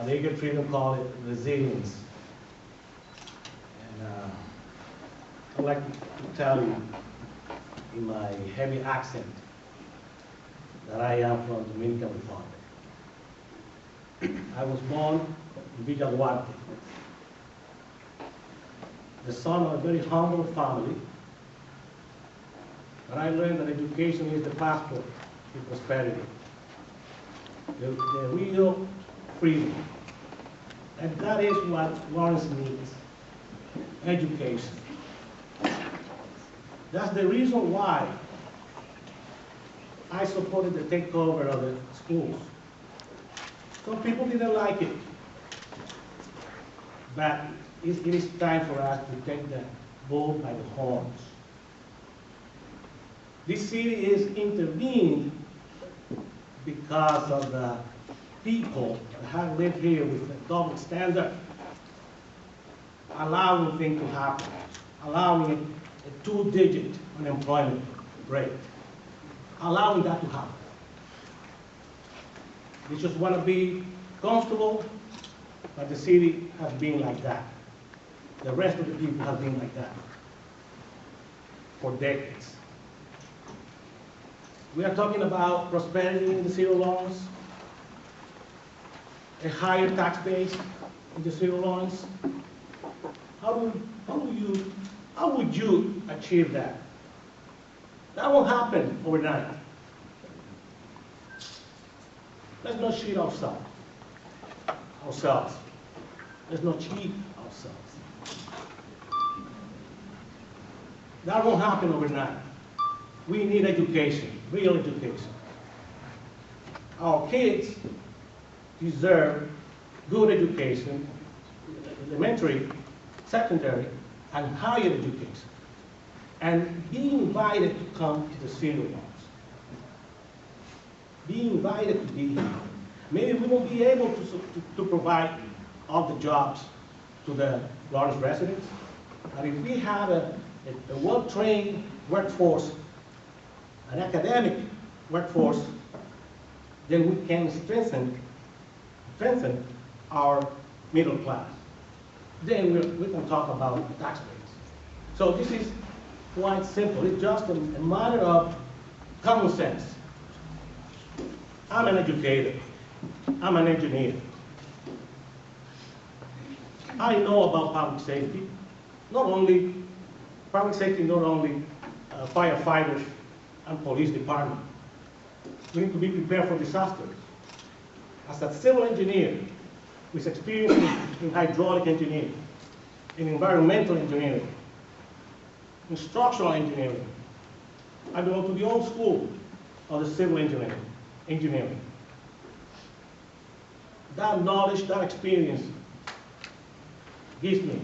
They get treatment call it resilience. And I'd like to tell you in my heavy accent that I am from Dominican Republic. I was born in Villa Duarte, the son of a very humble family, but I learned that education is the passport to prosperity, the real freedom. And that is what Lawrence needs, education. That's the reason why I supported the takeover of the schools. Some people didn't like it, but it is time for us to take the bull by the horns. This city is intervened because of the people that have lived here with a double standard, allowing things to happen, allowing a two-digit unemployment rate, allowing that to happen. They just want to be comfortable, but the city has been like that. The rest of the people have been like that for decades. We are talking about prosperity in the city of Lawrence, a higher tax base in the city of Lawrence. How would you achieve that? That won't happen overnight. Let's not cheat ourselves. Let's not cheat ourselves. That won't happen overnight. We need education, real education. Our kids deserve good education, elementary, secondary, and higher education, and be invited to come to the city of Lawrence. Be invited to be here. Maybe we won't be able to provide all the jobs to the Lawrence residents, but if we have a well-trained workforce, an academic workforce, then we can strengthen our middle class. Then we can talk about tax rates. So this is quite simple. It's just a matter of common sense. I'm an educator. I'm an engineer. I know about public safety. Public safety, not only firefighters and police department. We need to be prepared for disasters. As a civil engineer with experience in hydraulic engineering, in environmental engineering, in structural engineering, I belong to the old school of the civil engineering. That knowledge, that experience gives me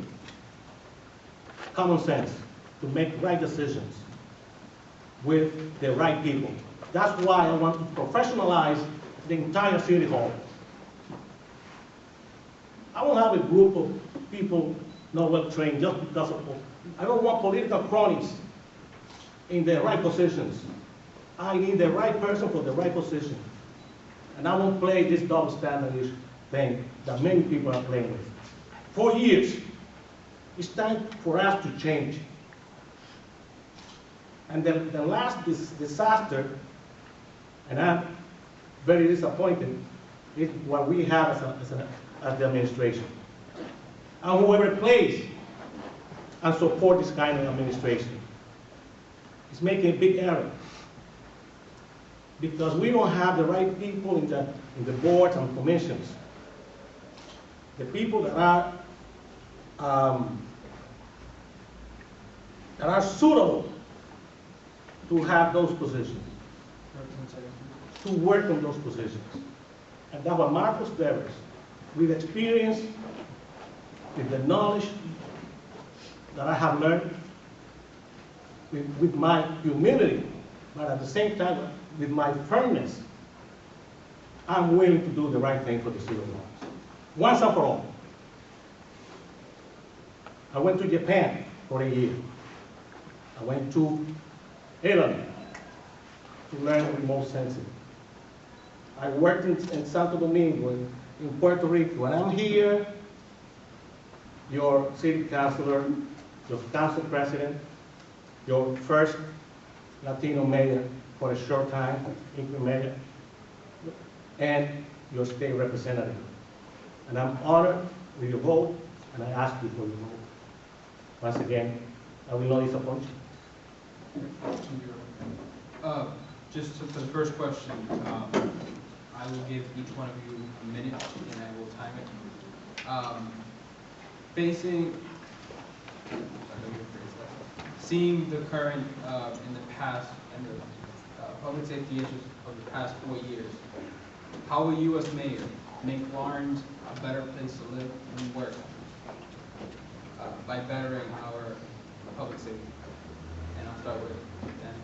common sense to make right decisions with the right people. That's why I want to professionalize the entire city hall. I won't have a group of people not well trained just because of, I don't want political cronies in the right positions. I need the right person for the right position. And I won't play this double standard thing that many people are playing with. For years, it's time for us to change. And the last disaster, and I'm very disappointed, is what we have as the administration. And whoever plays and support this kind of administration is making a big error. Because we don't have the right people in the boards and commissions. The people that are suitable to have those positions, to work on those positions. And that's what Marcos Devers, with experience, with the knowledge that I have learned, with my humility, but at the same time, with my firmness, I'm willing to do the right thing for the city of Lawrence. Once and for all. I went to Japan for a year. I went to Italy to learn remote sensing. I worked in Santo Domingo in Puerto Rico, and I'm here, your city councilor, your council president, your first Latino mayor for a short time, interim mayor, and your state representative. And I'm honored with your vote, and I ask you for your vote. Once again, I will not disappoint you. Just for the first question, I will give each one of you a minute and I will time it. Seeing the current in the past and the public safety issues of the past 4 years, how will you as mayor make Lawrence a better place to live and work by bettering our public safety? And I'll start with Dan.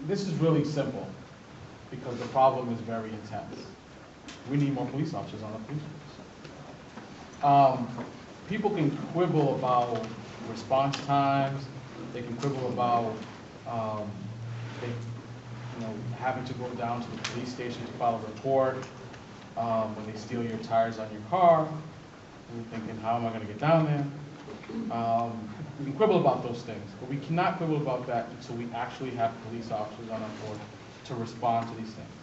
This is really simple because the problem is very intense. We need more police officers on the police force. People can quibble about response times. They can quibble about having to go down to the police station to file a report when they steal your tires on your car. And you're thinking, how am I going to get down there? We can quibble about those things, but we cannot quibble about that until we actually have police officers on our force to respond to these things.